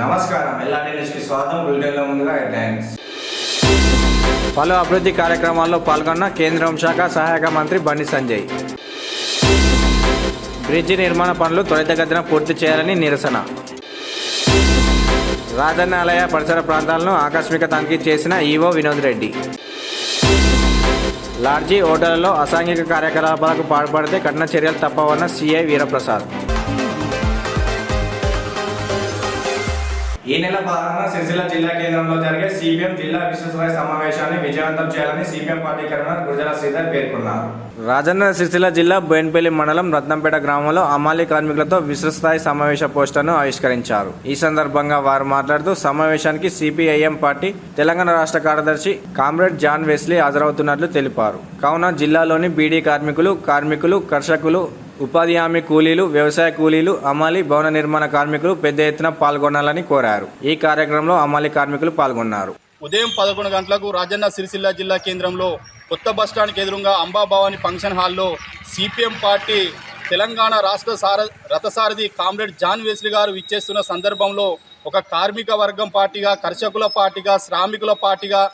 నమస్కారం, ఎల్ఆర్టీ న్యూస్కి స్వాగతం. బులెటిన్లో ముందుగా హెడ్లైన్స్. పలు అభివృద్ధి కార్యక్రమాల్లో పాల్గొన్న కేంద్ర హోంశాఖ సహాయక మంత్రి బండి సంజయ్. బ్రిడ్జి నిర్మాణ పనులు త్వరితగతిన పూర్తి చేయాలని నిరసన. రాజన్న ఆలయ పరిసర ప్రాంతాలను ఆకస్మిక తనిఖీ చేసిన ఈవో వినోద్ రెడ్డి. లాడ్జీ హోటళ్లలో అసాంఘిక కార్యకలాపాలకు పాల్పడితే కఠిన చర్యలు తప్పవన్న సిఐ వీరప్రసాద్. ఈ నెల 16న సిరిసిల్ల జిల్లా కేంద్రంలో జరిగే సిపిఎం జిల్లా విశ్వసభ సమావేశాన్ని విజయవంతం చేయాలని సిపిఎం పార్టీ కన్వీనర్ గురజాల శ్రీధర్ పేర్కొన్నారు. రాజన్న సిరిసిల్ల జిల్లా బోయిన్పల్లి మండలం రత్నంపేట గ్రామంలో అమాలి కార్మికులతో విస్తృతస్థాయి సమావేశ పోస్టర్ను ఆవిష్కరించారు. ఈ సందర్భంగా వారు మాట్లాడుతూ సమావేశానికి సిపిఐఎం పార్టీ తెలంగాణ రాష్ట్ర కార్యదర్శి కామ్రేడ్ జాన్ వెస్లీ హాజరవుతున్నట్లు తెలిపారు. కావున జిల్లాలోని బీడీ కార్మికులు, కర్షకులు, ఉపాధి హామీ కూలీలు, వ్యవసాయ కూలీలు, అమాలి భవన నిర్మాణ కార్మికులు పెద్ద ఎత్తున పాల్గొనాలని కోరారు. ఈ కార్యక్రమంలో అమాలి కార్మికులు పాల్గొన్నారు. ఉదయం 11 గంటలకు రాజన్న సిరిసిల్ల జిల్లా కేంద్రంలో కొత్త బస్టాండ్కి ఎదురుగా అంబాభవాని ఫంక్షన్ హాల్లో సిపిఎం పార్టీ తెలంగాణ రాష్ట్ర రథసారథి కామ్రేడ్ జాన్ వెస్లీ గారు విచ్చేస్తున్న సందర్భంలో ఒక కార్మిక వర్గం పార్టీగా, కర్షకుల పార్టీగా, శ్రామికుల పార్టీగా,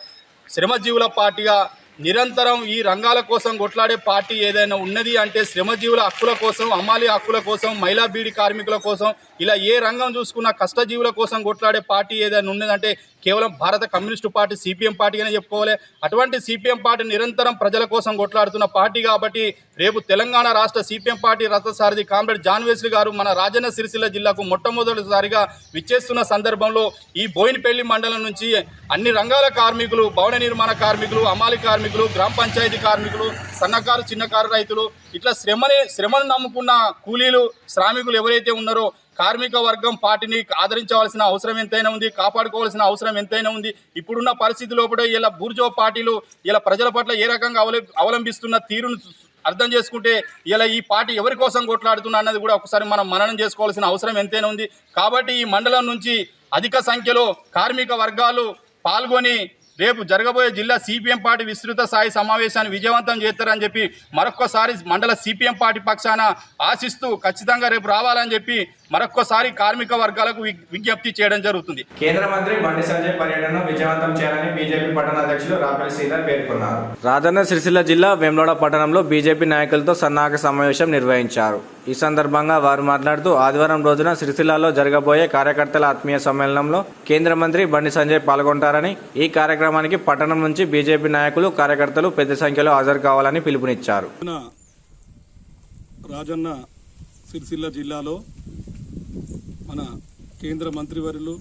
శ్రమజీవుల పార్టీగా నిరంతరం ఈ రంగాల కోసం కొట్లాడే పార్టీ ఏదైనా ఉన్నది అంటే శ్రమజీవుల హక్కుల కోసం, అమాలి హక్కుల కోసం, మహిళా బీడీ కార్మికుల కోసం, ఇలా ఏ రంగం చూసుకున్నా కష్టజీవుల కోసం కొట్లాడే పార్టీ ఏదైనా ఉన్నదంటే కేవలం భారత కమ్యూనిస్టు పార్టీ సిపిఎం పార్టీగానే చెప్పుకోవాలి. అటువంటి సిపిఎం పార్టీ నిరంతరం ప్రజల కోసం కొట్లాడుతున్న పార్టీ కాబట్టి రేపు తెలంగాణ రాష్ట్ర సిపిఎం పార్టీ రథసారథి కామ్రేడ్ జాన్ వెస్లీ గారు మన రాజన్న సిరిసిల్ల జిల్లాకు మొట్టమొదటిసారిగా విచ్చేస్తున్న సందర్భంలో ఈ బోయినపల్లి మండలం నుంచి అన్ని రంగాల కార్మికులు, భవన నిర్మాణ కార్మికులు, అమాలి కార్మికులు, గ్రామ పంచాయతీ కార్మికులు, సన్నకారు చిన్నకారు రైతులు, ఇట్లా శ్రమను నమ్ముకున్న కూలీలు, శ్రామికులు ఎవరైతే ఉన్నారో కార్మిక వర్గం పార్టీని ఆదరించవలసిన అవసరం ఎంతైనా ఉంది, కాపాడుకోవాల్సిన అవసరం ఎంతైనా ఉంది. ఇప్పుడున్న పరిస్థితి లోపల ఇలా బూర్జో పార్టీలు ఇలా ప్రజల పట్ల ఏ రకంగా అవలంబిస్తున్న తీరును అర్థం చేసుకుంటే ఇలా ఈ పార్టీ ఎవరి కోసం కొట్లాడుతున్నా అన్నది కూడా ఒకసారి మనం మననం చేసుకోవాల్సిన అవసరం ఎంతైనా ఉంది. కాబట్టి ఈ మండలం నుంచి అధిక సంఖ్యలో కార్మిక వర్గాలు పాల్గొని రేపు జరగబోయే జిల్లా సిపిఎం పార్టీ విస్తృత స్థాయి సమావేశాన్ని విజయవంతం చేస్తారని చెప్పి మరొక్కసారి మండల సిపిఎం పార్టీ పక్షాన ఆశిస్తూ ఖచ్చితంగా రేపు రావాలని చెప్పి మరొక్కసారి కార్మిక వర్గాలకు విజ్ఞప్తి చేయడం జరుగుతుంది. కేంద్ర మంత్రి బండి సంజయ్ పర్యటనను విజయవంతం చేయాలని బీజేపీ పట్టణ అధ్యక్షులు రాపల్లి శ్రీధర్ పేర్కొన్నారు. రాజన్న సిరిసిల్ల జిల్లా వేములవాడ పట్టణంలో బీజేపీ నాయకులతో సన్నాహక సమావేశం నిర్వహించారు. ఈ సందర్భంగా వారు మాట్లాడుతూ ఆదివారం రోజున సిరిసిల్లలో జరగబోయే కార్యకర్తల ఆత్మీయ సమ్మేళనంలో కేంద్ర మంత్రి బండి సంజయ్ పాల్గొంటారని, ఈ కార్యక్రమానికి పట్టణం నుంచి బీజేపీ నాయకులు, కార్యకర్తలు పెద్ద సంఖ్యలో హాజరు కావాలని పిలుపునిచ్చారు. రాజన్న సిరిసిల్ల జిల్లాలో మన కేంద్ర మంత్రివర్యులు,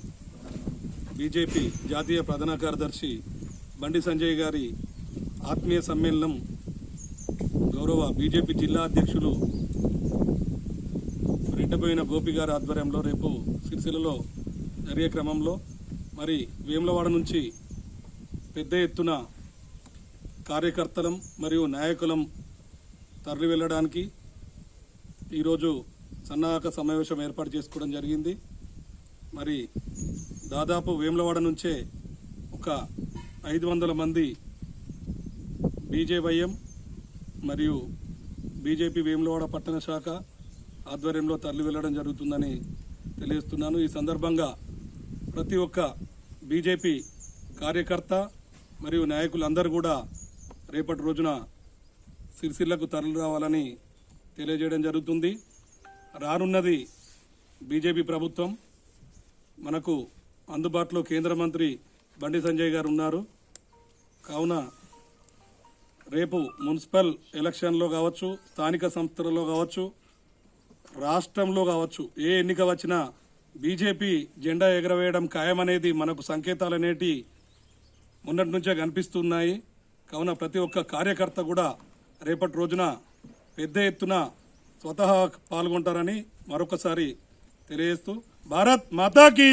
బీజేపీ జాతీయ ప్రధాన కార్యదర్శి బండి సంజయ్ గారి ఆత్మీయ సమ్మేళనం గౌరవ బీజేపీ జిల్లా అధ్యక్షులు రెడ్డబోయిన గోపి గారి ఆధ్వర్యంలో రేపు సిరిసిల్లలో జరిగే క్రమంలో మరి వేములవాడ నుంచి పెద్ద ఎత్తున కార్యకర్తలం మరియు నాయకులం తరలి వెళ్ళడానికి ఈరోజు సన్నాహక సమావేశం ఏర్పాటు చేసుకోవడం జరిగింది. మరి దాదాపు వేములవాడ నుంచే ఒక 500 మంది బీజేవైఎం మరియు బీజేపీ వేములవాడ పట్టణ శాఖ ఆధ్వర్యంలో తరలి వెళ్ళడం జరుగుతుందని తెలియజేస్తున్నాను. ఈ సందర్భంగా ప్రతి ఒక్క బీజేపీ కార్యకర్త మరియు నాయకులందరూ కూడా రేపటి రోజున సిరిసిల్లకు తరలి రావాలని తెలియజేయడం జరుగుతుంది. రానున్నది బీజేపీ ప్రభుత్వం, మనకు అందుబాటులో కేంద్ర మంత్రి బండి సంజయ్ గారు ఉన్నారు. కావున రేపు మున్సిపల్ ఎలక్షన్లో కావచ్చు, స్థానిక సంస్థలలో కావచ్చు, రాష్ట్రంలో కావచ్చు, ఏ ఎన్నిక వచ్చినా బీజేపీ జెండా ఎగరవేయడం ఖాయమనేది మనకు సంకేతాలు అనేటి మొన్నటి నుంచే కనిపిస్తున్నాయి. కావున ప్రతి ఒక్క కార్యకర్త కూడా రేపటి రోజున పెద్ద ఎత్తున స్వతహా పాల్గొంటారని మరొకసారి తెలియజేస్తూ భారత్ మాతాకి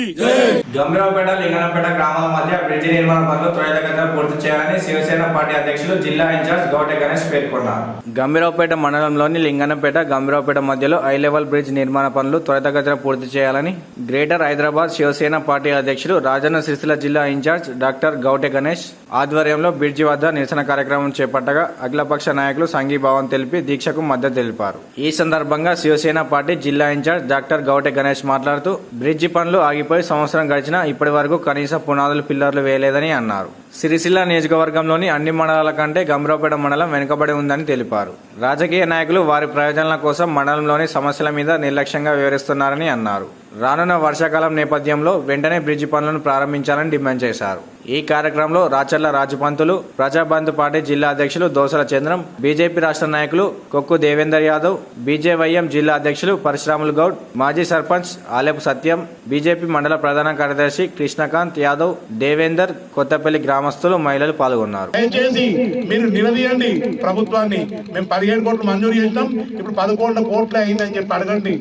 గంభీరావుపేట, లింగనపేట గ్రామాల మధ్య బ్రిడ్జి నిర్మాణ పనులు త్వరితగతిన పూర్తి చేయాలని శివసేన పార్టీ అధ్యక్షులు జిల్లా ఇన్ఛార్జ్ గౌటే గణేష్ పేర్కొన్నారు. గంభీరావుపేట మండలంలోని లింగనపేట, గంభీరావుపేట మధ్యలో హై లెవెల్ బ్రిడ్జ్ నిర్మాణ పనులు త్వరితగతిన పూర్తి చేయాలని గ్రేటర్ హైదరాబాద్ శివసేన పార్టీ అధ్యక్షులు రాజన్న సిరిసిల్ల జిల్లా ఇన్ఛార్జ్ డాక్టర్ గౌటే గణేష్ ఆధ్వర్యంలో బ్రిడ్జి వద్ద నిరసన కార్యక్రమం చేపట్టగా అఖిలపక్ష నాయకులు సంఘీభావం తెలిపి దీక్షకు మద్దతు తెలిపారు. ఈ సందర్భంగా శివసేన పార్టీ జిల్లా ఇన్ఛార్జ్ డాక్టర్ గౌటే గణేష్ మాట్లాడుతూ బ్రిడ్జి పనులు ఆగిపోయి సంవత్సరం గడిచినా ఇప్పటి వరకు కనీస పునాదులు పిల్లర్లు వేయలేదని అన్నారు. సిరిసిల్ల నియోజకవర్గంలోని అన్ని మండలాల కంటే గంభీరావుపేట మండలం వెనుకబడి ఉందని తెలిపారు. రాజకీయ నాయకులు వారి ప్రయోజనాల కోసం మండలంలోని సమస్యల మీద నిర్లక్ష్యంగా వ్యవహరిస్తున్నారని అన్నారు. రానున్న వర్షాకాలం నేపథ్యంలో వెంటనే బ్రిడ్జి పనులను ప్రారంభించాలని డిమాండ్ చేశారు. ఈ కార్యక్రమంలో రాచర్ల రాజుపంతులు, ప్రజాబంధు పార్టీ జిల్లా అధ్యక్షులు దోసల చంద్రం, బీజేపీ రాష్ట్ర నాయకులు కొక్కు దేవేందర్ యాదవ్, బీజేవైఎం జిల్లా అధ్యక్షులు పరశురాములు గౌడ్, మాజీ సర్పంచ్ ఆలెపు సత్యం, బీజేపీ మండల ప్రధాన కార్యదర్శి కృష్ణకాంత్ యాదవ్, దేవేందర్, కొత్తపల్లి గ్రామస్తులు, మహిళలు పాల్గొన్నారు. దయచేసి మీరు నిలదీయండి ప్రభుత్వాన్ని. మేము 15 కోట్లు మంజూరు చేసినాం, ఇప్పుడు 11 కోట్లే అయిందని చెప్పి అడగండి.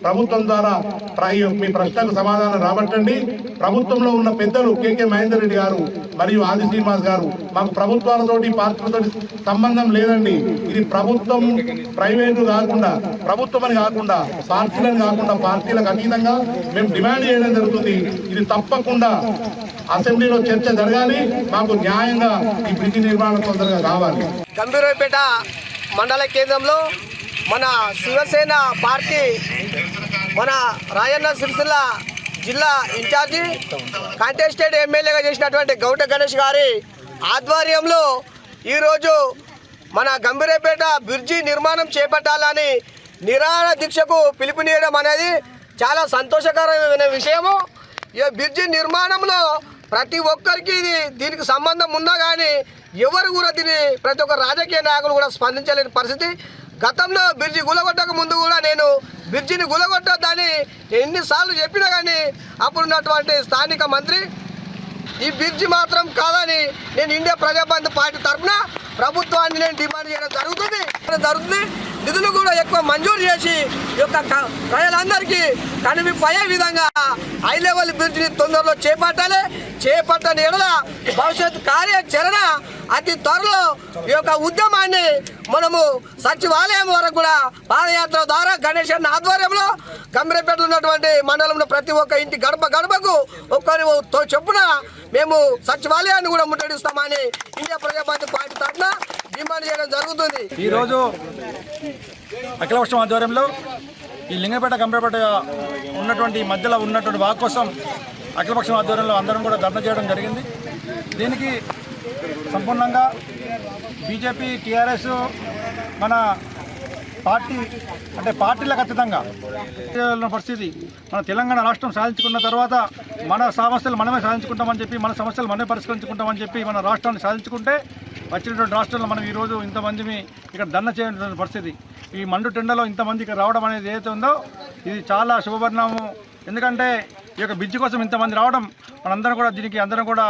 ప్రభుత్వం ద్వారా మీ ప్రశ్నకు సమాధానం రాబట్టండి. ప్రభుత్వంలో ఉన్న పెద్దలు కేకే మహేందర్ రెడ్డి గారు మరియు ఆది శ్రీనివాస్ గారు, మాకు ప్రభుత్వాలతోటి పార్టీలతో సంబంధం లేదండి. ఇది ప్రభుత్వం ప్రైవేటు కాకుండా, ప్రభుత్వం అని కాకుండా, పార్టీలను కాకుండా, పార్టీలకు అతీతంగా మేము డిమాండ్ చేయడం జరుగుతుంది. ఇది తప్పకుండా అసెంబ్లీలో చర్చ జరగాలి. మాకు న్యాయంగా ఈ బ్రిడ్జి నిర్మాణం తొందరగా కావాలి. గంభీరావుపేట మండల కేంద్రంలో మన శివసేన పార్టీ మన రాజన్న సిరిసిల్ల జిల్లా ఇన్ఛార్జి కంటెస్టెడ్ ఎమ్మెల్యేగా చేసినటువంటి గౌట గణేష్ గారి ఆధ్వర్యంలో ఈరోజు మన గంభీరావుపేట బ్రిడ్జి నిర్మాణం చేపట్టాలని నిరాహార దీక్షకు పిలుపునియడం అనేది చాలా సంతోషకరమైన విషయము. ఈ బ్రిడ్జి నిర్మాణంలో ప్రతి ఒక్కరికి దీనికి సంబంధం ఉన్నా కానీ ఎవరు కూడా ప్రతి ఒక్క రాజకీయ నాయకులు కూడా స్పందించలేని పరిస్థితి. గతంలో బ్రిడ్జి గులగొట్టక ముందు కూడా నేను బ్రిడ్జిని గులగొట్టొద్దని ఎన్నిసార్లు చెప్పినా కానీ అప్పుడున్నటువంటి స్థానిక మంత్రి ఈ బ్రిడ్జి మాత్రం కాదని నేను ఇండియా ప్రజాబంధు పార్టీ తరఫున ప్రభుత్వాన్ని నేను డిమాండ్ చేయడం జరుగుతుంది. నిధులు కూడా ఎక్కువ మంజూరు చేసి ఈ యొక్క ప్రజలందరికీ కనిపిపోయే విధంగా హై లెవెల్ బ్రిడ్జిని తొందరలో చేపట్టని ఎడల భవిష్యత్ కార్యాచరణ అతి త్వరలో ఈ యొక్క ఉద్యమాన్ని మనము సచివాలయం వరకు కూడా పాదయాత్ర ద్వారా గణేష్ అన్న ఆధ్వర్యంలో గంభీరావుపేటలో ఉన్నటువంటి మండలంలో ప్రతి ఒక్క ఇంటి గడపకు ఒక్కరి చొప్పున మేము సచివాలయాన్ని కూడా ముట్టడిస్తామని ఇండియా ప్రజాబంధు పార్టీ తరఫున డిమాండ్ చేయడం జరుగుతుంది. ఈరోజు అఖిలపక్షం ఆధ్వర్యంలో ఈ లింగపేట గంభీరావుపేట ఉన్నటువంటి మధ్యలో ఉన్నటువంటి వాక్ కోసం అఖిలపక్షం ఆధ్వర్యంలో అందరం కూడా ధర్నా చేయడం జరిగింది. దీనికి సంపూర్ణంగా బీజేపీ, టీఆర్ఎస్, మన పార్టీ అంటే పార్టీలకు అతీతంగా పరిస్థితి. మన తెలంగాణ రాష్ట్రం సాధించుకున్న తర్వాత మన సమస్యలు మనమే సాధించుకుంటామని చెప్పి, మన సమస్యలు మనమే పరిష్కరించుకుంటామని చెప్పి మన రాష్ట్రాన్ని సాధించుకుంటే వచ్చినటువంటి రాష్ట్రంలో మనం ఈరోజు ఇంతమందిని ఇక్కడ ధర్నా చేయడం పరిస్థితి. ఈ మండు టెండలో ఇంతమంది ఇక్కడ రావడం అనేది ఏదైతే ఉందో ఇది చాలా శుభపరిణామం. ఎందుకంటే ఈ యొక్క బ్రిడ్జి కోసం ఇంతమంది రావడం మనందరం కూడా దీనికి అందరం కూడా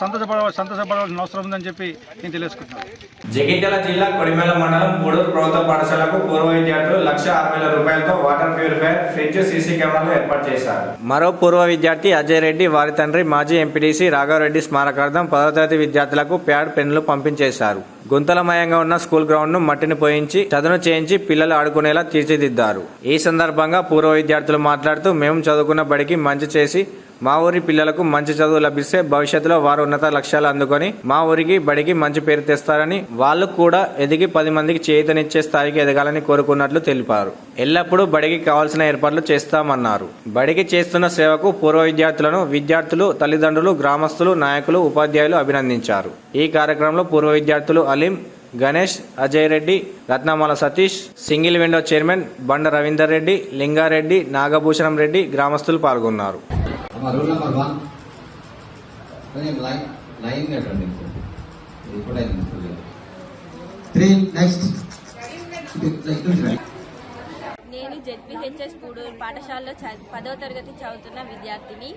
సంతోషపడాల్సిన అవసరం ఉందని చెప్పి నేను తెలియజేసుకుంటున్నాను. జగిత్యాల జిల్లా కొడిమేల మండలం గూడూరు ప్రభుత్వ పాఠశాలకు పూర్వ విద్యార్థులు 1,06,000 రూపాయలతో వాటర్ ప్యూరిఫైయర్, ఫ్రిడ్జ్, సీసీ కెమెరాలు ఏర్పాటు చేశారు. మరో పూర్వ విద్యార్థి అజయ్ రెడ్డి వారి తండ్రి మాజీ ఎంపీటీసీ రాఘవరెడ్డి స్మారకార్థం 10వ తరగతి విద్యార్థులకు ప్యాడ్, పెన్నులు పంపించేశారు. గుంతలమయంగా ఉన్న స్కూల్ గ్రౌండ్ ను మట్టిని పోయించి చదును చేయించి పిల్లలు ఆడుకునేలా తీర్చిదిద్దారు. ఈ సందర్భంగా పూర్వ విద్యార్థులు మాట్లాడుతూ, మేము చదువుకున్న బడికి మంచి చేసి మా ఊరి పిల్లలకు మంచి చదువు లభిస్తే భవిష్యత్తులో వారు ఉన్నత లక్ష్యాలు అందుకొని మా ఊరికి, బడికి మంచి పేరు తెస్తారని, వాళ్ళు కూడా ఎదిగి 10 మందికి చేయూతనిచ్చే స్థాయికి ఎదగాలని కోరుకున్నట్లు తెలిపారు. ఎల్లప్పుడూ బడికి కావాల్సిన ఏర్పాట్లు చేస్తామన్నారు. బడికి చేస్తున్న సేవకు పూర్వ విద్యార్థులను విద్యార్థులు, తల్లిదండ్రులు, గ్రామస్తులు, నాయకులు, ఉపాధ్యాయులు అభినందించారు. ఈ కార్యక్రమంలో పూర్వ విద్యార్థులు అలీం, గణేష్, అజయ్ రెడ్డి, రత్నమాల సతీష్, సింగిల్ విండో చైర్మన్ బండ రవీందర్ రెడ్డి, లింగారెడ్డి, నాగభూషణం రెడ్డి, గ్రామస్తులు పాల్గొన్నారు. రూల్ నెంబర్ 1 కొంచెం లైన్ కట్టండి. ఇప్పుడు 3 నెక్స్ట్. నేను జెడ్పీహెచ్ఎస్ గూడూరు పాఠశాలలో 10వ తరగతి చదువుతున్న విద్యార్థిని.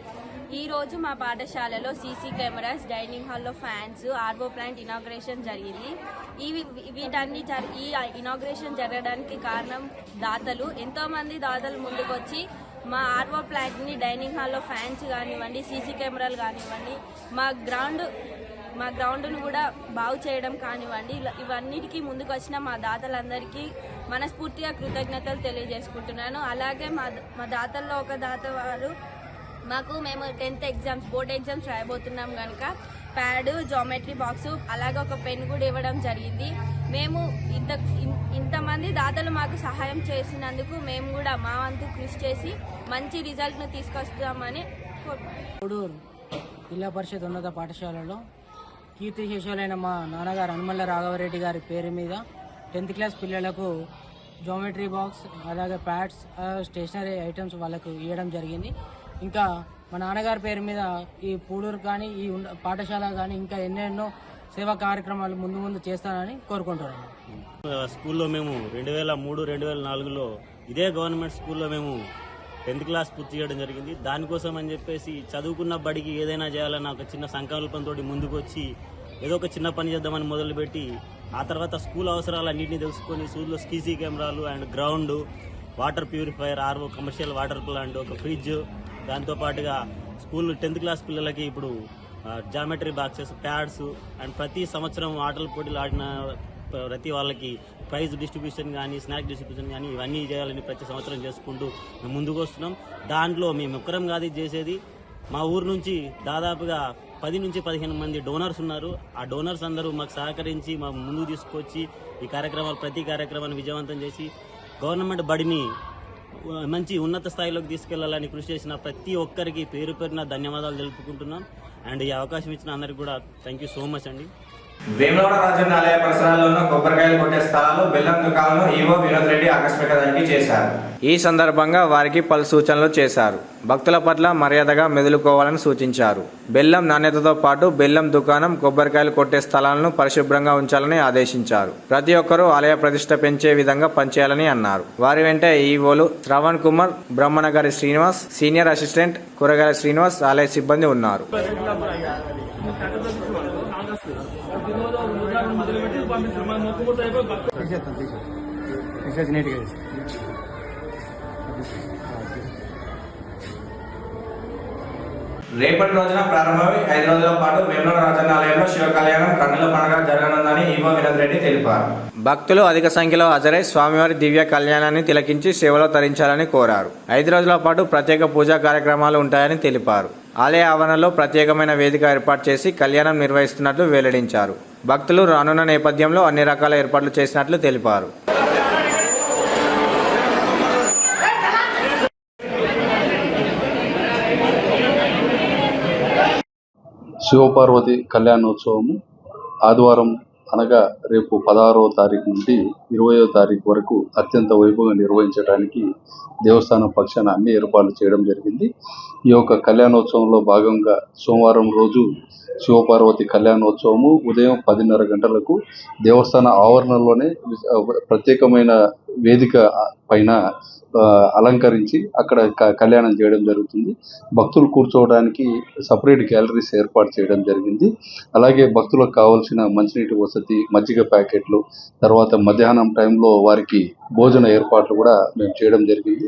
ఈరోజు మా పాఠశాలలో సీసీ కెమెరాస్, డైనింగ్ హాల్లో ఫ్యాన్స్, ఆర్వో ప్లాంట్ ఇనాగ్రేషన్ జరిగింది. ఈ ఇనాగ్రేషన్ జరగడానికి కారణం దాతలు. ఎంతోమంది దాతలు ముందుకొచ్చి మా ఆర్వో ప్లాంట్ని, డైనింగ్ హాల్లో ఫ్యాన్స్ కానివ్వండి, సీసీ కెమెరాలు కానివ్వండి, మా గ్రౌండ్ను కూడా బాగు చేయడం కానివ్వండి, ఇవన్నిటికీ ముందుకు వచ్చిన మా దాతలందరికీ మనస్ఫూర్తిగా కృతజ్ఞతలు తెలియజేసుకుంటున్నాను. అలాగే మా దాతల్లో ఒక దాత వారు మేము 10th ఎగ్జామ్స్, బోర్డ్ ఎగ్జామ్స్ రాయబోతున్నాం కనుక ప్యాడ్, జామెట్రీ బాక్సు, అలాగే ఒక పెన్ కూడా ఇవ్వడం జరిగింది. మేము ఇంతమంది దాతలు మాకు సహాయం చేసినందుకు మేము కూడా మా వంతు కృషి చేసి మంచి రిజల్ట్ను తీసుకొస్తామని కోరుకుంటున్నాం. కోడూరు జిల్లా పరిషత్ ఉన్నత పాఠశాలలో కీర్తిశేషులైన మా నాన్నగారు హనుమల్ల రాఘవరెడ్డి గారి పేరు మీద 10th క్లాస్ పిల్లలకు జామెట్రీ బాక్స్, అలాగే ప్యాడ్స్, స్టేషనరీ ఐటమ్స్ వాళ్ళకు ఇవ్వడం జరిగింది. ఇంకా మా నాన్నగారి పేరు మీద ఈ పూడూరు కానీ ఈ పాఠశాల కానీ ఇంకా ఎన్నెన్నో సేవా కార్యక్రమాలు ముందు ముందు చేస్తానని కోరుకుంటున్నాను. స్కూల్లో మేము 2003-2004లో ఇదే గవర్నమెంట్ స్కూల్లో మేము 10th క్లాస్ పూర్తి చేయడం జరిగింది. దానికోసం అని చెప్పేసి చదువుకున్న బడికి ఏదైనా చేయాలన్న ఒక చిన్న సంకల్పంతో ముందుకు వచ్చి ఏదో ఒక చిన్న పని చేద్దామని మొదలుపెట్టి ఆ తర్వాత స్కూల్ అవసరాలన్నింటినీ తెలుసుకొని స్కూల్లో సీసీ కెమెరాలు and ground, water purifier, RO, commercial water plant, ఒక ఫ్రిడ్జ్, దాంతోపాటుగా స్కూల్ 10th క్లాస్ పిల్లలకి ఇప్పుడు జామెట్రీ బాక్సెస్, ప్యాడ్స్ అండ్ ప్రతి సంవత్సరం ఆటల పోటీలు ఆడిన ప్రతి వాళ్ళకి ప్రైజ్ డిస్ట్రిబ్యూషన్ కానీ స్నాక్ డిస్ట్రిబ్యూషన్ కానీ ఇవన్నీ చేయాలని ప్రతి సంవత్సరం చేసుకుంటూ మేము ముందుకు వస్తున్నాం. దాంట్లో మేము ఒక్కరం కాదు చేసేది, మా ఊరు నుంచి దాదాపుగా 10 నుంచి 15 మంది డోనర్స్ ఉన్నారు. ఆ డోనర్స్ అందరూ మాకు సహకరించి మా ముందుకు తీసుకొచ్చి ఈ ప్రతి కార్యక్రమాన్ని విజయవంతం చేసి గవర్నమెంట్ బడిని మంచి ఉన్నత స్థాయిలోకి తీసుకెళ్లాలని కృషి చేసిన ప్రతి ఒక్కరికి పేరు పేరున ధన్యవాదాలు తెలుపుకుంటున్నాం. అండ్ ఈ అవకాశం ఇచ్చిన అందరికి కూడా థ్యాంక్ యూ సో మచ్ అండి. వేములవాడ రాజన్న ఆలయ పరిసరాల్లో ఉన్న కొబ్బరికాయలు కొట్టే స్థలాల్లో బెల్లం దుకాణాలను ఈవో వినోద్ రెడ్డి ఆకస్మిక తనిఖీ చేశారు. ఈ సందర్భంగా వారికి పలు సూచనలు చేశారు. భక్తుల పట్ల మర్యాదగా మెదులుకోవాలని సూచించారు. బెల్లం నాణ్యతతో పాటు బెల్లం దుకాణం, కొబ్బరికాయలు కొట్టే స్థలాలను పరిశుభ్రంగా ఉంచాలని ఆదేశించారు. ప్రతి ఒక్కరూ ఆలయ ప్రతిష్ట పెంచే విధంగా పనిచేయాలని అన్నారు. వారి వెంట ఈవోలు శ్రవణ్ కుమార్, బ్రహ్మనగరి శ్రీనివాస్, సీనియర్ అసిస్టెంట్ కూరగాయల శ్రీనివాస్, ఆలయ సిబ్బంది ఉన్నారు. రేపటి రోజున ప్రారంభమై 5 రోజుల పాటు వేములవాడ రాజన్న ఆలయంలో శివ కళ్యాణం, కన్నుల పండుగ జరగనుందని ఈవో వినోద్ రెడ్డి తెలిపారు. భక్తులు అధిక సంఖ్యలో హాజరై స్వామివారి దివ్య కళ్యాణాన్ని తిలకించి సేవలో తరించాలని కోరారు. 5 రోజుల పాటు ప్రత్యేక పూజా కార్యక్రమాలు ఉంటాయని తెలిపారు. ఆలయ ఆవరణలో ప్రత్యేకమైన వేదిక ఏర్పాటు చేసి కళ్యాణం నిర్వహిస్తున్నట్లు వెల్లడించారు. భక్తులు రానున్న నేపథ్యంలో అన్ని రకాల ఏర్పాట్లు చేసినట్లు తెలిపారు. శివపార్వతి కళ్యాణోత్సవము ఆదివారం అనగా రేపు 16వ తారీఖు నుండి 20వ తారీఖు వరకు అత్యంత వైభవంగా నిర్వహించడానికి దేవస్థానం పక్షాన అన్ని ఏర్పాట్లు చేయడం జరిగింది. ఈ యొక్క కళ్యాణోత్సవంలో భాగంగా సోమవారం రోజు శివపార్వతి కళ్యాణోత్సవము ఉదయం 10:30 గంటలకు దేవస్థాన ఆవరణలోనే ప్రత్యేకమైన వేదిక పైన అలంకరించి అక్కడ కళ్యాణం చేయడం జరుగుతుంది. భక్తులు కూర్చోవడానికి సపరేట్ గ్యాలరీస్ ఏర్పాటు చేయడం జరిగింది. అలాగే భక్తులకు కావాల్సిన మంచినీటి వసతి, మజ్జిగ ప్యాకెట్లు, తర్వాత మధ్యాహ్నం టైంలో వారికి భోజన ఏర్పాట్లు కూడా మేము చేయడం జరిగింది.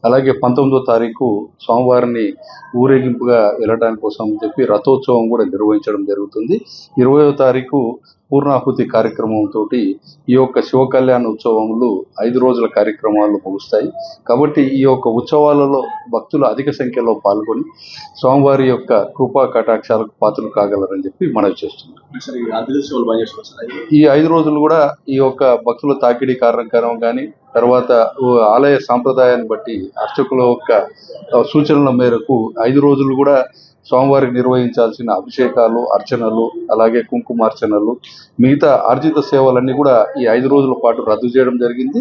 అలాగే 19వ తారీఖు స్వామివారిని ఊరేగింపుగా వెళ్ళడానికి కోసం చెప్పి రథోత్సవం కూడా నిర్వహించడం జరుగుతుంది. 20వ తారీఖు పూర్ణాహుతి కార్యక్రమంతో ఈ యొక్క శివ కళ్యాణ ఉత్సవములు 5 రోజుల కార్యక్రమాలు ముగుస్తాయి. కాబట్టి ఈ యొక్క ఉత్సవాలలో భక్తులు అధిక సంఖ్యలో పాల్గొని స్వామివారి యొక్క కృపా కటాక్షాలకు పాత్రలు కాగలరని చెప్పి మనవి చేస్తున్నాం. ఈ 5 రోజులు కూడా ఈ యొక్క భక్తుల తాకిడి కార్యక్రమం కానీ, తర్వాత ఆలయ సాంప్రదాయాన్ని బట్టి అర్చకుల యొక్క సూచనల మేరకు 5 రోజులు కూడా స్వామివారికి నిర్వహించాల్సిన అభిషేకాలు, అర్చనలు, అలాగే కుంకుమార్చనలు, మిగతా ఆర్జిత సేవలన్నీ కూడా ఈ 5 రోజుల పాటు రద్దు చేయడం జరిగింది.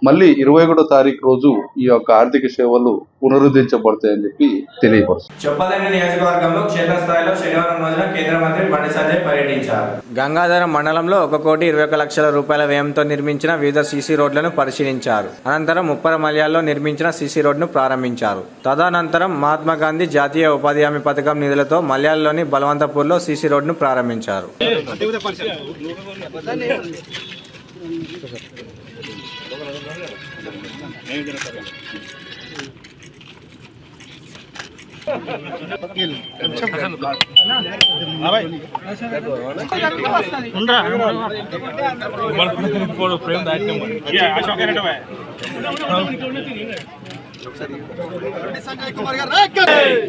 మళ్ళీ 21వ తారీఖు రోజు ఈ యొక్క ఆర్థిక సేవలు పునరుద్ధరించబడతాయని చెప్పి తెలియపరుస్తుంది. చొప్పదండి నియోజకవర్గంలో క్షేత్రస్థాయిలో శనివారం రోజున కేంద్ర మంత్రి బండి సంజయ్ పర్యటించారు. గంగాధర మండలంలో 1,21,00,00,000 రూపాయల వ్యయంతో నిర్మించిన వివిధ సీసీ రోడ్లను పరిశీలించారు. అనంతరం ఉప్పరమల్యాల్లో నిర్మించిన సీసీ రోడ్ను ప్రారంభించారు. తదనంతరం మహాత్మా గాంధీ జాతీయ ఉపాధి హామీ పథకం నిధులతో మల్యాలలోని బలవంతపూర్లో సీసీ రోడ్ను ప్రారంభించారు.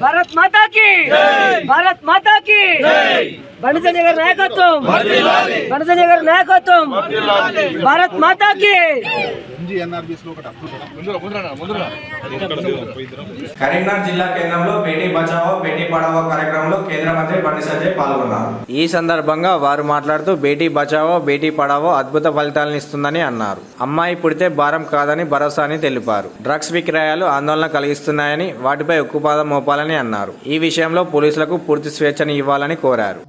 భారత్ మాతా కి భారత్ మాతా కి బండి సంజయ్ గారి నాయకత్వం బండి సంజయ్ గారి నాయకత్వం భారత్ మాతా కి కరీంనగర్ జిల్లా కేంద్రంలో బేటీ బచావో బేటీ పడావో కార్యక్రమంలో కేంద్ర మంత్రి బండి సంజయ్ పాల్గొన్నారు. ఈ సందర్భంగా వారు మాట్లాడుతూ బేటీ బచావో బేటీ పడావో అద్భుత ఫలితాలను ఇస్తుందని అన్నారు. అమ్మాయి పుడితే భారం కాదని భరోసాని తెలిపారు. డ్రగ్స్ విక్రయాలు ఆందోళన కలిగిస్తున్నాయని వాటిపై ఉక్కుపాదం మోపాలని అన్నారు. ఈ విషయంలో పోలీసులకు పూర్తి స్వేచ్ఛను ఇవ్వాలని కోరారు.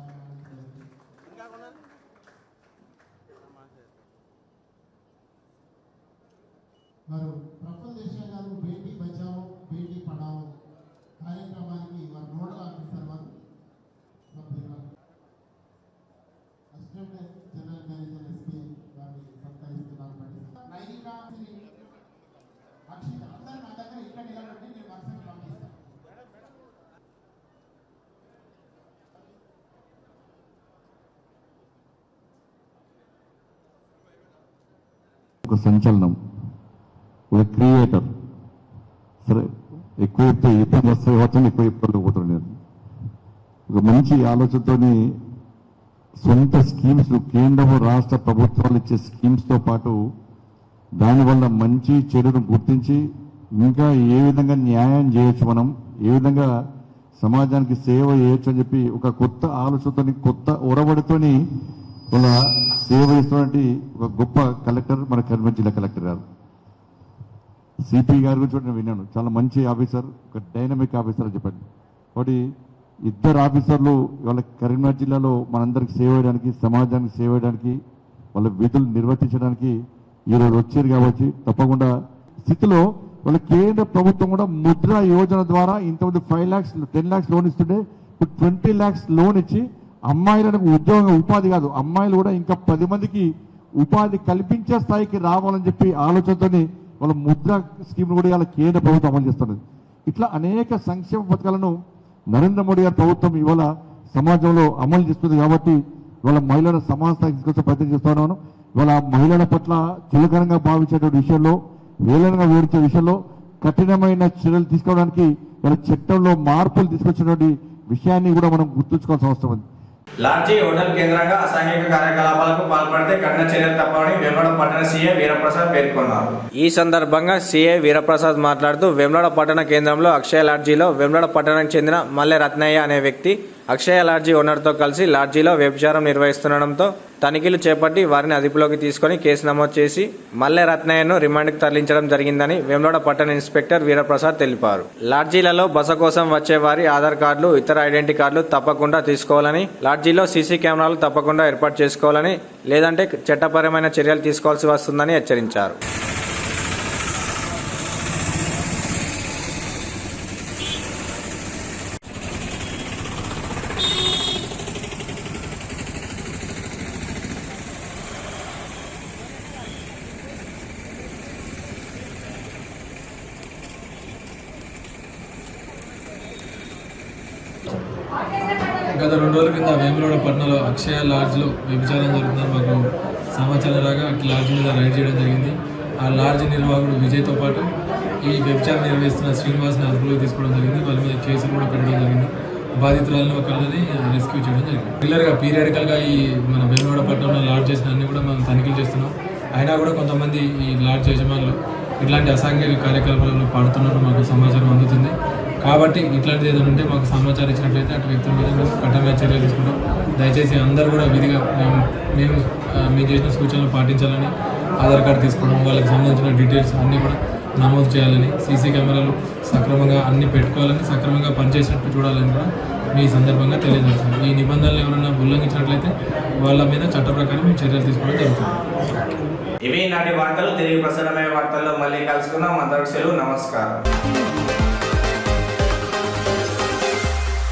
వారు ప్రఫుల్ దేశాయ్ గారు బేటీ బచావో బేటీ పడావో కార్యక్రమానికి వారు నోడల్ ఆఫీసర్ వారు అసిస్టెంట్ జనరల్ మేనేజర్ ఎస్పీ వారిని సత్కరిస్తున్నారు. నైనిక అక్షిత అందరూ నా దగ్గర ఇక్కడ నిలబడి నేను వర్షం పంపిస్తాను. ఒక సంచలనం, ఒక క్రియేటర్. సరే, ఎక్కువ చెప్తే ఇప్పుడు వస్తే వచ్చాను, ఎక్కువ చెప్పుకోలేకపోతున్నాను నేను. ఒక మంచి ఆలోచనతోని సొంత స్కీమ్స్, కేంద్ర రాష్ట్ర ప్రభుత్వాలు ఇచ్చే స్కీమ్స్తో పాటు దానివల్ల మంచి చెడును గుర్తించి ఇంకా ఏ విధంగా న్యాయం చేయొచ్చు, మనం ఏ విధంగా సమాజానికి సేవ చేయొచ్చు అని చెప్పి ఒక కొత్త ఆలోచనతోని, కొత్త ఒరవడితోని వాళ్ళ సేవ చేస్తున్నటువంటి ఒక గొప్ప కలెక్టర్ మన కరీంనగర్ జిల్లా కలెక్టర్ గారు. సిపి గారి గురించి నేను విన్నాను, చాలా మంచి ఆఫీసర్, ఒక డైనమిక్ ఆఫీసర్ అని చెప్పండి. కాబట్టి ఇద్దరు ఆఫీసర్లు వాళ్ళ కరీంనగర్ జిల్లాలో మనందరికి సేవ చేయడానికి, సమాజానికి సేవ చేయడానికి, వాళ్ళ విధులు నిర్వర్తించడానికి ఈరోజు వచ్చారు. కాబట్టి తప్పకుండా స్థితిలో వాళ్ళ కేంద్ర ప్రభుత్వం కూడా ముద్రా యోజన ద్వారా ఇంతకుముందు 5 lakhs 10 lakhs లోన్ ఇస్తుంటే ఇప్పుడు 20 lakhs లోన్ ఇచ్చి అమ్మాయిలకు ఉద్యోగం, ఉపాధి కాదు, అమ్మాయిలు కూడా ఇంకా 10 మందికి ఉపాధి కల్పించే స్థాయికి రావాలని చెప్పి ఆలోచనతోని వాళ్ళ ముద్రా స్కీమ్ కూడా ఇలా కేంద్ర ప్రభుత్వం అమలు చేస్తున్నది. ఇట్లా అనేక సంక్షేమ పథకాలను నరేంద్ర మోడీ గారి ప్రభుత్వం ఇవాళ సమాజంలో అమలు చేస్తుంది. కాబట్టి ఇవాళ మహిళల సమాన స్థాయికి తీసుకొచ్చే ప్రయత్నం చేస్తున్నాను. ఇవాళ మహిళల పట్ల చులకనంగా భావించేటువంటి విషయంలో, వేలనగా వివరించే విషయంలో కఠినమైన చర్యలు తీసుకోవడానికి ఇలా చట్టంలో మార్పులు తీసుకొచ్చినటువంటి విషయాన్ని కూడా మనం గుర్తుంచుకోవాల్సిన అవసరం ఉంది. లాడ్జీ హోటల్ కేంద్రంగా అసాంఘిక కార్యకలాపాలకు పాల్పడితే కఠిన చర్యలు తప్పవని వేములవాడ పట్టణ సీఏ వీరప్రసాద్ పేర్కొన్నారు. ఈ సందర్భంగా సీఏ వీరప్రసాద్ మాట్లాడుతూ వేములవాడ పట్టణ కేంద్రంలో అక్షయ లాడ్జీలో వేములవాడ పట్టణానికి చెందిన మల్లె రత్నయ్య అనే వ్యక్తి అక్షయ లాడ్జీ ఓనర్తో కలిసి లాడ్జీలో వ్యభిచారం నిర్వహిస్తుండడంతో తనిఖీలు చేపట్టి వారిని అదుపులోకి తీసుకుని కేసు నమోదు చేసి మల్లె రత్నయ్యను రిమాండ్కి తరలించడం జరిగిందని వేములవాడ పట్టణ ఇన్స్పెక్టర్ వీరప్రసాద్ తెలిపారు. లాడ్జీలలో బస కోసం వచ్చే వారి ఆధార్ కార్డులు, ఇతర ఐడెంటిటీ కార్డులు తప్పకుండా తీసుకోవాలని, లాడ్జీలో సీసీ కెమెరాలు తప్పకుండా ఏర్పాటు చేసుకోవాలని, లేదంటే చట్టపరమైన చర్యలు తీసుకోవాల్సి వస్తుందని హెచ్చరించారు. గత 2 రోజుల కింద వేములవాడ పట్టణంలో అక్షయ లాడ్జ్లో వ్యభిచారం జరుగుతుందని మాకు సమాచారం రాగా అట్లా లాడ్జ్ మీద రైడ్ చేయడం జరిగింది. ఆ లాడ్జ్ నిర్వాహకుడు విజయ్తో పాటు ఈ వ్యభిచారం నిర్వహిస్తున్న శ్రీనివాస్ని అదుపులోకి తీసుకోవడం జరిగింది. వాళ్ళ మీద కేసులు కూడా పెట్టడం జరిగింది. బాధితురాలను ఒకళ్ళని రెస్క్యూ చేయడం జరిగింది. రెగ్యులర్గా పీరియాడికల్గా ఈ మన వేములవాడ పట్టణంలో లాడ్జ్ చేసిన అన్ని కూడా మనం తనిఖీలు చేస్తున్నాం. అయినా కూడా కొంతమంది ఈ లాడ్జ్ యజమానులు ఇట్లాంటి అసాంఘిక కార్యకలాపాలలో పాడుతున్నట్టు మాకు సమాచారం అందుతుంది. కాబట్టి ఇట్లాంటిది ఏదైనా ఉంటే మాకు సమాచారం ఇచ్చినట్లయితే అటు వ్యక్తుల మీద మేము కఠినమైన చర్యలు తీసుకుంటాం. దయచేసి అందరూ కూడా విధిగా మేము చేసిన సూచనలు పాటించాలని, ఆధార్ కార్డు తీసుకోవడం, వాళ్ళకి సంబంధించిన డీటెయిల్స్ అన్నీ కూడా నమోదు చేయాలని, సీసీ కెమెరాలు సక్రమంగా అన్ని పెట్టుకోవాలని, సక్రమంగా పనిచేసినట్టు చూడాలని కూడా మీ సందర్భంగా తెలియజేస్తాం. ఈ నిబంధనలు ఎవరైనా ఉల్లంఘించినట్లయితే వాళ్ళ మీద చట్ట ప్రకారం మేము చర్యలు తీసుకోవడం జరుగుతుంది. ఇవి నాటి వార్తలు. తిరిగి ప్రసారమయ్యే వార్తల్లో మళ్ళీ కలుసుకుందాం. అందరికి సెలవు. నమస్కారం.